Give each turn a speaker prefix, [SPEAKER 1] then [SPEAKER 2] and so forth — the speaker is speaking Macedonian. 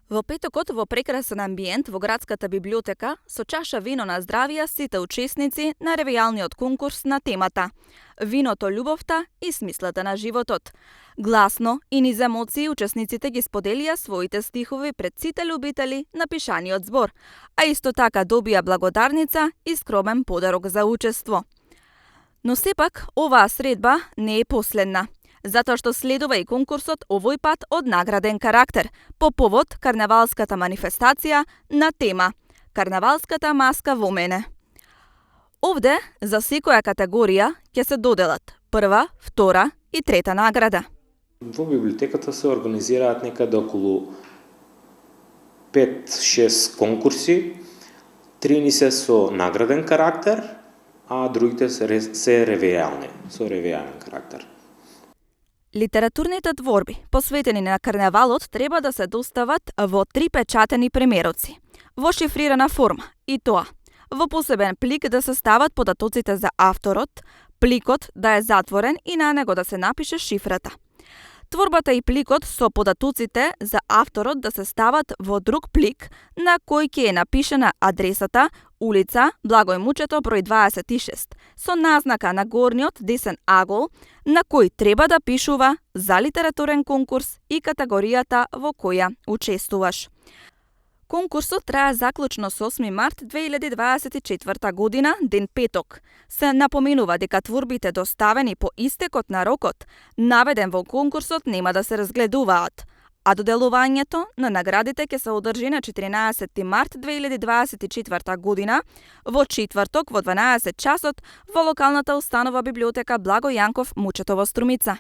[SPEAKER 1] Во петокот во прекрасен амбиент во градската библиотека со чаша вино на здравје сите учесници на ревијалниот конкурс на темата Виното, љубовта и смислата на животот. Гласно и низ емоции учесниците ги споделија своите стихови пред сите љубители на пишаниот збор, а исто така добија благодарница и скромен подарок за учество. Но сепак оваа средба не е последна, затоа што следува и конкурсот овој пат од награден карактер, по повод карнавалската манифестација на тема Карнавалската маска во мене. Овде за секоја категорија ќе се доделат прва, втора и трета награда.
[SPEAKER 2] Во библиотеката се организираат некаде околу 5-6 конкурси, 3 ни се со награден карактер, а другите се ревијални, со ревијален карактер.
[SPEAKER 1] Литературните творби, посветени на карнавалот, треба да се достават во 3 печатени примероци, во шифрирана форма, и тоа во посебен плик да се стават податоците за авторот, пликот да е затворен и на него да се напише шифрата. Творбата и пликот со податоците за авторот да се стават во друг плик на кој ќе е напишена адресата, улица Благој Мучето број 26, со назнака на горниот десен агол на кој треба да пишува за литературен конкурс и категоријата во која учествуваш. Конкурсот трае заклучно со 8 март 2024 година, ден петок. Се напоменува дека творбите доставени по истекот на рокот, наведен во конкурсот, нема да се разгледуваат, а доделувањето на наградите ќе се одржи на 14 март 2024 година, во четврток во 12 часот во локалната установа библиотека Благој Јанков Мучето во Струмица.